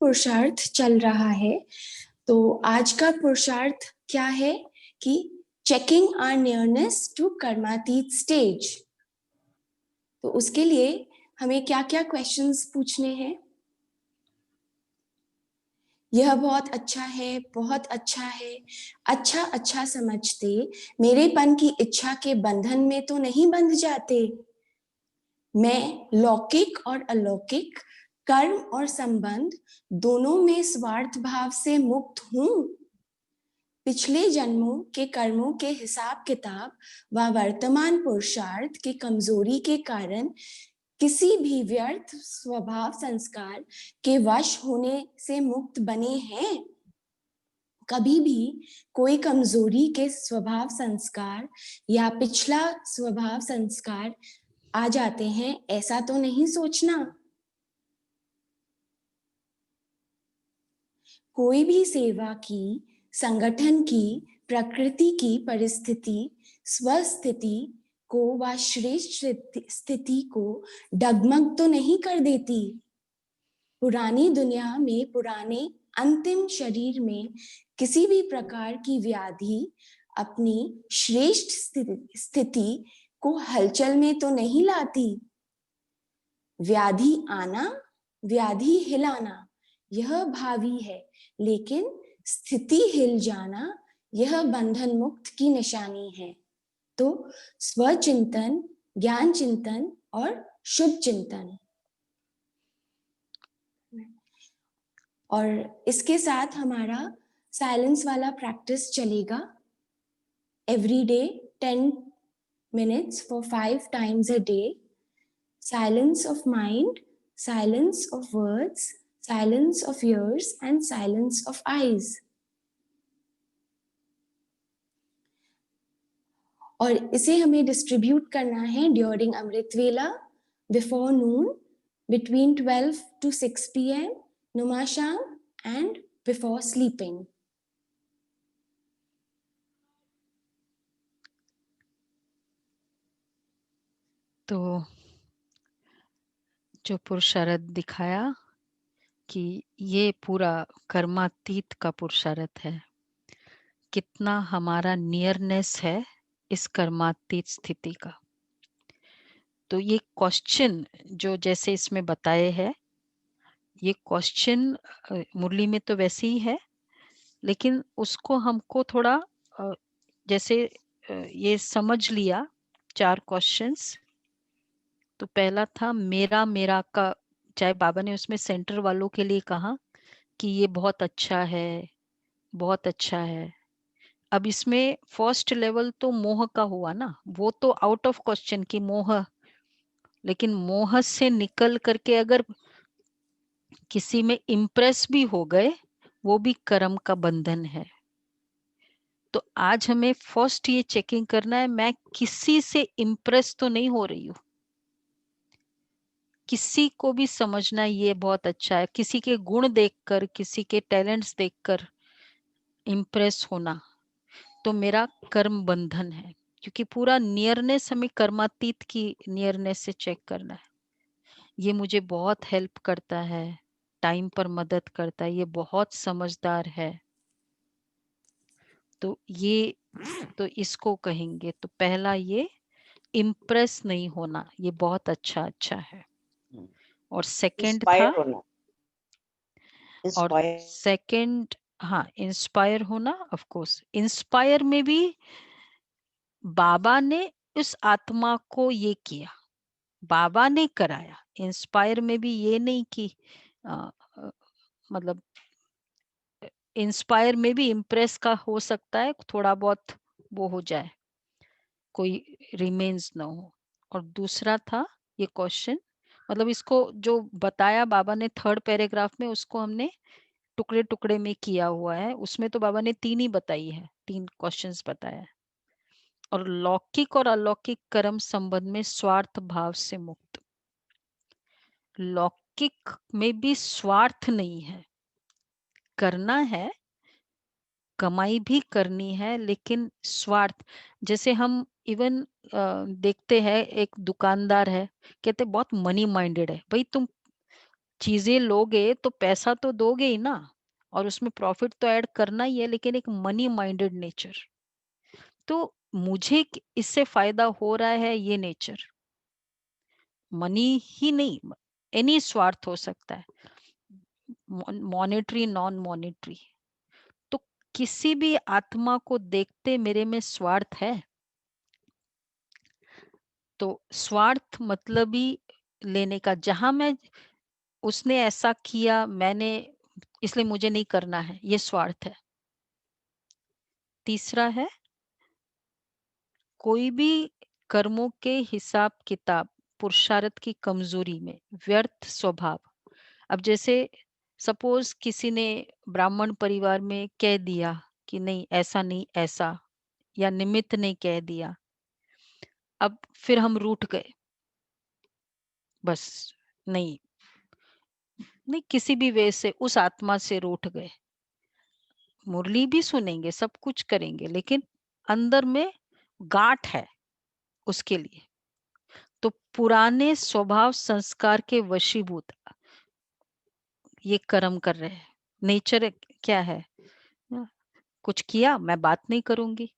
पुरुषार्थ चल रहा है। तो आज का पुरुषार्थ क्या है कि चेकिंग आवर नियरनेस टू कर्मातीत स्टेज। तो उसके लिए हमें क्या क्या क्वेश्चंस पूछने हैं? यह बहुत अच्छा है, बहुत अच्छा है, अच्छा अच्छा समझते मेरेपन की इच्छा के बंधन में तो नहीं बंध जाते। मैं लौकिक और अलौकिक कर्म और संबंध दोनों में स्वार्थ भाव से मुक्त हूं। पिछले जन्मों के कर्मों के हिसाब किताब व वर्तमान पुरुषार्थ की कमजोरी के कारण किसी भी व्यर्थ स्वभाव संस्कार के वश होने से मुक्त बने हैं। कभी भी कोई कमजोरी के स्वभाव संस्कार या पिछला स्वभाव संस्कार आ जाते हैं, ऐसा तो नहीं सोचना। कोई भी सेवा की, संगठन की, प्रकृति की परिस्थिति स्वस्थिति को व श्रेष्ठ स्थिति को डगमग तो नहीं कर देती। पुरानी दुनिया में पुराने अंतिम शरीर में किसी भी प्रकार की व्याधि अपनी श्रेष्ठ स्थिति को हलचल में तो नहीं लाती। व्याधि आना, व्याधि हिलाना यह भावी है, लेकिन स्थिति हिल जाना यह बंधन मुक्त की निशानी है। तो स्वचिंतन, ज्ञान चिंतन और शुभ चिंतन। और इसके साथ हमारा साइलेंस वाला प्रैक्टिस चलेगा। Every day 10 minutes for 5 times a day. Silence of mind, silence of words, silence of ears and silence of eyes. और इसे हमें डिस्ट्रीब्यूट करना है ड्यूरिंग अमृत वेला, before Noon, between 12 to 6 p.m, नुमाशाम and before sleeping. तो जो पुरुषार्थ दिखाया कि ये पूरा कर्मातीत का पुरुषार्थ है, कितना हमारा नियरनेस है इस कर्मातीत स्थिति का। तो ये क्वेश्चन जो जैसे इसमें बताए हैं, ये क्वेश्चन मुरली में तो वैसे ही है, लेकिन उसको हमको थोड़ा जैसे ये समझ लिया 4 क्वेश्चंस। तो पहला था मेरा मेरा का, चाहे बाबा ने उसमें सेंटर वालों के लिए कहा कि ये बहुत अच्छा है, बहुत अच्छा है। अब इसमें फर्स्ट लेवल तो मोह का हुआ ना, वो तो आउट ऑफ क्वेश्चन की मोह, लेकिन मोह से निकल करके अगर किसी में इम्प्रेस भी हो गए, वो भी कर्म का बंधन है। तो आज हमें फर्स्ट ये चेकिंग करना है, मैं किसी से इम्प्रेस तो नहीं हो रही हूँ। किसी को भी समझना ये बहुत अच्छा है, किसी के गुण देखकर, किसी के टैलेंट्स देखकर इम्प्रेस होना तो मेरा कर्म बंधन है, क्योंकि पूरा नियरनेस हमें कर्मातीत की नियरनेस से चेक करना है। ये मुझे बहुत हेल्प करता है, टाइम पर मदद करता है, ये बहुत समझदार है। तो ये तो इसको कहेंगे। तो पहला ये इम्प्रेस नहीं होना, ये बहुत अच्छा है। और सेकंड था, और सेकंड हाँ इंस्पायर होना। ऑफ कोर्स इंस्पायर में भी बाबा ने उस आत्मा को ये किया, बाबा ने कराया। इंस्पायर में भी ये नहीं कि मतलब इंस्पायर में भी इम्प्रेस का हो सकता है, थोड़ा बहुत वो हो जाए, कोई रिमेन्स ना हो। और दूसरा था ये क्वेश्चन, मतलब इसको जो बताया बाबा ने थर्ड पैराग्राफ में, उसको हमने टुकड़े टुकड़े में किया हुआ है। उसमें तो बाबा ने 3 ही बताई है, 3 क्वेश्चंस बताया है। और लौकिक और अलौकिक कर्म संबंध में स्वार्थ भाव से मुक्त। लौकिक में भी स्वार्थ नहीं है, करना है, कमाई भी करनी है, लेकिन स्वार्थ, जैसे हम इवन देखते हैं एक दुकानदार है, कहते बहुत मनी माइंडेड है, भाई तुम चीजें लोगे तो पैसा तो दोगे ही ना, और उसमें प्रॉफिट तो ऐड करना ही है, लेकिन एक मनी माइंडेड नेचर। तो मुझे इससे फायदा हो रहा है, ये नेचर, मनी ही नहीं, एनी स्वार्थ हो सकता है, मॉनेटरी नॉन मॉनेटरी। तो किसी भी आत्मा को देखते मेरे में स्वार्थ है, तो स्वार्थ मतलब ही लेने का, जहां मैं, उसने ऐसा किया मैंने, इसलिए मुझे नहीं करना है, ये स्वार्थ है। तीसरा है, कोई भी कर्मों के हिसाब किताब पुरुषार्थ की कमजोरी में व्यर्थ स्वभाव। अब जैसे सपोज किसी ने ब्राह्मण परिवार में कह दिया कि नहीं ऐसा नहीं ऐसा, या निमित्त ने कह दिया, अब फिर हम रूठ गए, बस नहीं, नहीं किसी भी वे से उस आत्मा से रूठ गए, मुरली भी सुनेंगे सब कुछ करेंगे, लेकिन अंदर में गांठ है उसके लिए। तो पुराने स्वभाव संस्कार के वशीभूत ये कर्म कर रहे हैं। नेचर क्या है, कुछ किया मैं बात नहीं करूंगी,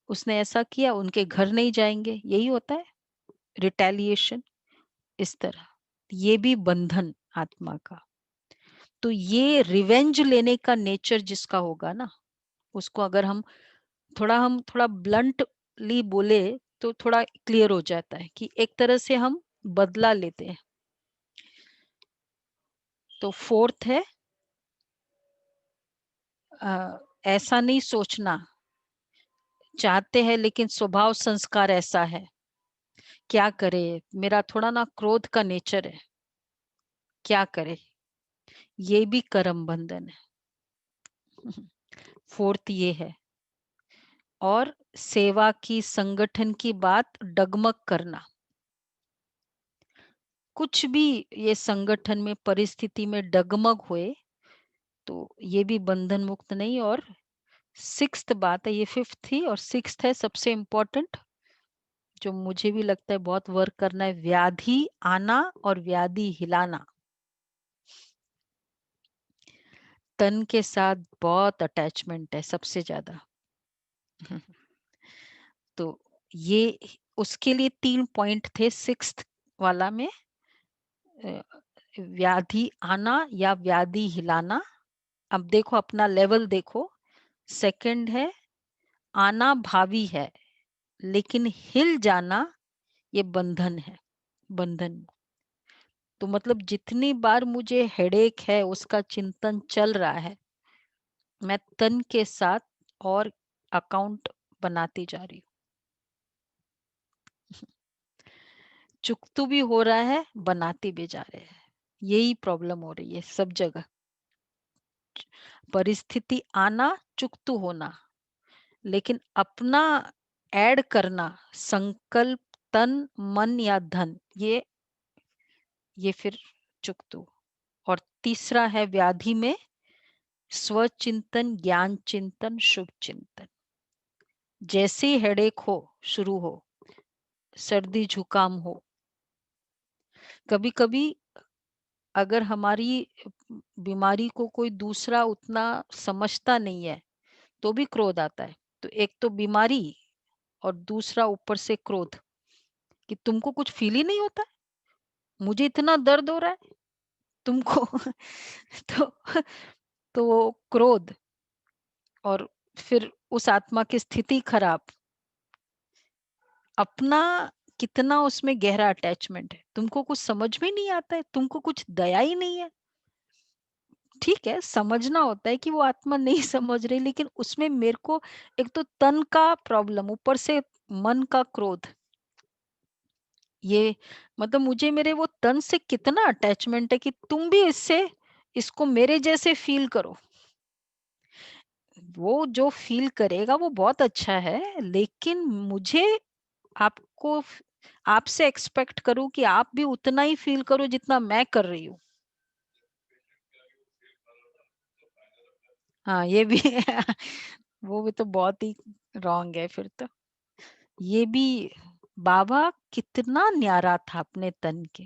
उसने ऐसा किया उनके घर नहीं जाएंगे, यही होता है रिटेलिएशन, इस तरह। ये भी बंधन आत्मा का। तो ये रिवेंज लेने का नेचर जिसका होगा ना, उसको अगर हम थोड़ा ब्लंटली बोले तो थोड़ा क्लियर हो जाता है कि एक तरह से हम बदला लेते हैं। तो फोर्थ है, ऐसा नहीं सोचना चाहते हैं, लेकिन स्वभाव संस्कार ऐसा है, क्या करे, मेरा थोड़ा ना क्रोध का नेचर है, क्या करे, ये भी कर्म बंधन है। फोर्थ ये है। और सेवा की संगठन की बात डगमग करना, कुछ भी ये संगठन में परिस्थिति में डगमग हुए तो ये भी बंधन मुक्त नहीं। और सिक्स्थ बात है, ये फिफ्थ थी और सिक्स्थ है सबसे इंपॉर्टेंट, जो मुझे भी लगता है बहुत वर्क करना है, व्याधि आना और व्याधि हिलाना। तन के साथ बहुत अटैचमेंट है सबसे ज्यादा। तो ये उसके लिए 3 पॉइंट थे सिक्स्थ वाला में, व्याधि आना या व्याधि हिलाना। अब देखो अपना लेवल देखो। सेकंड है, आना भावी है लेकिन हिल जाना ये बंधन है, बंधन। तो मतलब जितनी बार मुझे हेडेक है उसका चिंतन चल रहा है, मैं तन के साथ और अकाउंट बनाती जा रही हूँ। चुकतू भी हो रहा है, बनाती भी जा रहे हैं, यही प्रॉब्लम हो रही है सब जगह। परिस्थिति आना, चुकतू होना, लेकिन अपना ऐड करना, संकल्प, तन मन या धन, ये फिर चुकतू। और तीसरा है व्याधि में स्वचिंतन, ज्ञान चिंतन, शुभ चिंतन। जैसे ही हेडेक हो, शुरू हो, सर्दी जुकाम हो, कभी कभी अगर हमारी बीमारी को कोई दूसरा उतना समझता नहीं है तो भी क्रोध आता है। तो एक तो बीमारी और दूसरा ऊपर से क्रोध, कि तुमको कुछ फील ही नहीं होता है, मुझे इतना दर्द हो रहा है तुमको। तो तो क्रोध, और फिर उस आत्मा की स्थिति खराब, अपना कितना उसमें गहरा अटैचमेंट है, तुमको कुछ समझ में नहीं आता है, तुमको कुछ दया ही नहीं है। ठीक है, समझना होता है कि वो आत्मा नहीं समझ रही, लेकिन उसमें मेरे को एक तो तन का प्रॉब्लम, ऊपर से मन का क्रोध, ये मतलब मुझे मेरे वो तन से कितना अटैचमेंट है कि तुम भी इसको मेरे जैसे फील करो। वो जो फील करेगा वो बहुत अच्छा है, लेकिन मुझे आपको आपसे एक्सपेक्ट करूं कि आप भी उतना ही फील करो जितना मैं कर रही हूँ। हाँ ये भी है। वो भी तो बहुत ही रॉन्ग है फिर तो। ये भी, बाबा कितना न्यारा था अपने तन के,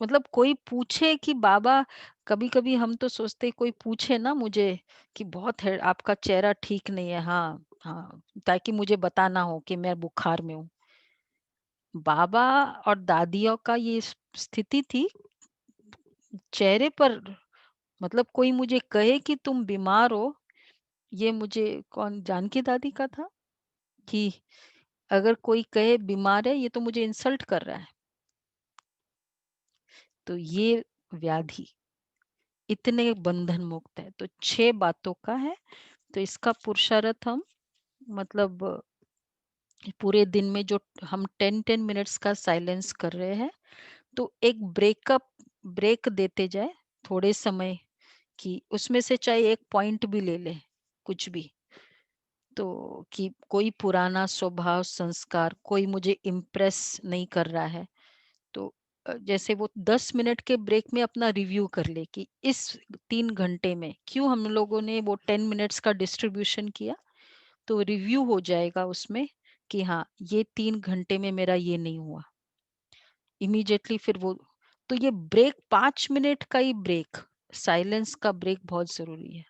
मतलब कोई पूछे कि बाबा, कभी-कभी हम तो सोचते हैं कोई पूछे ना मुझे कि बहुत है आपका चेहरा ठीक नहीं है, हाँ, हाँ, ताकि मुझे बताना हो कि मैं बुखार में हूँ। बाबा और दादियों का ये स्थिति थी, चेहरे पर, मतलब कोई मुझे कहे कि तुम बीमार हो, ये मुझे कौन जानकी दादी का था कि अगर कोई कहे बीमार है, ये तो मुझे इंसल्ट कर रहा है। तो ये व्याधि इतने बंधन मुक्त है, तो 6 बातों का है। तो इसका पुरुषार्थ हम, मतलब पूरे दिन में जो हम 10-10 मिनट्स का साइलेंस कर रहे हैं, तो एक ब्रेक देते जाए थोड़े समय की, उसमें से चाहे 1 पॉइंट भी ले ले, कुछ भी। तो कि कोई पुराना स्वभाव संस्कार कोई मुझे इम्प्रेस नहीं कर रहा है, तो जैसे वो 10 मिनट के ब्रेक में अपना रिव्यू कर ले कि इस 3 घंटे में क्यों हम लोगों ने वो 10 मिनट्स का डिस्ट्रीब्यूशन किया, तो रिव्यू हो जाएगा उसमें कि हाँ, ये 3 घंटे में मेरा ये नहीं हुआ। इमीडिएटली फिर वो, तो ये ब्रेक 5 मिनट का ही ब्रेक, साइलेंस का ब्रेक बहुत ज़रूरी है।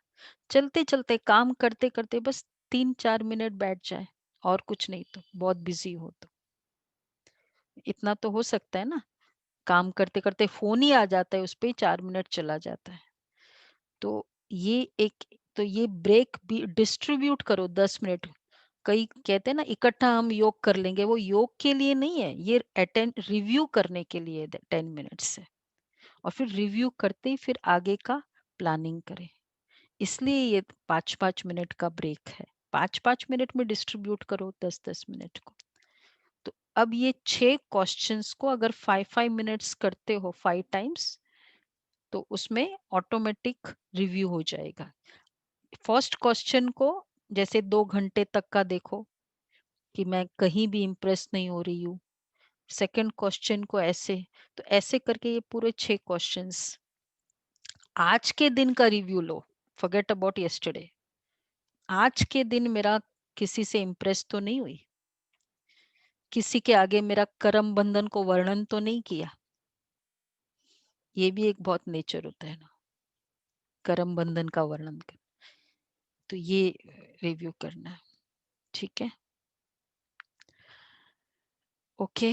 चलते-चलते काम करते-करते बस 3-4 मिनट बैठ जाए, और कुछ नहीं तो, बहुत बिज़ी हो तो। इतना तो हो सकता है ना, काम करते-करते फ़ोन ही आ जाता है, उस पे ही 4 मिनट चला जाता है। तो ये एक, तो ये ब्रेक भी डिस्ट्रीब्यूट करो 10 मिनट। कई कहते हैं ना इकट्ठा हम योग कर लेंगे, वो योग के लिए नहीं है, ये अटेंड रिव्यू करने के लिए 10 मिनट्स है। और फिर रिव्यू करते ही फिर आगे का प्लानिंग करें। इसलिए ये 5-5 मिनट का ब्रेक है। 5-5 मिनट में डिस्ट्रीब्यूट करो 10-10 मिनट को। तो अब ये 6 क्वेश्चंस को अगर 5-5 मिनट्स करते हो 5 टाइम्स, तो उसमें ऑटोमेटिक रिव्यू हो जाएगा। फर्स्ट क्वेश्चन को जैसे 2 घंटे तक का देखो कि मैं कहीं भी इम्प्रेस नहीं हो रही हूँ। सेकंड क्वेश्चन को ऐसे, तो ऐसे करके ये पूरे 6 क्वेश्चंस। आज के दिन का review low, forget about yesterday. आज के दिन मेरा किसी से इम्प्रेस तो नहीं हुई, किसी के आगे मेरा करम बंधन को वर्णन तो नहीं किया। ये भी एक बहुत नेचर होता है ना, करम बंधन का वर्णन कर, तो ये रिव्यू करना है। ठीक है, ओके।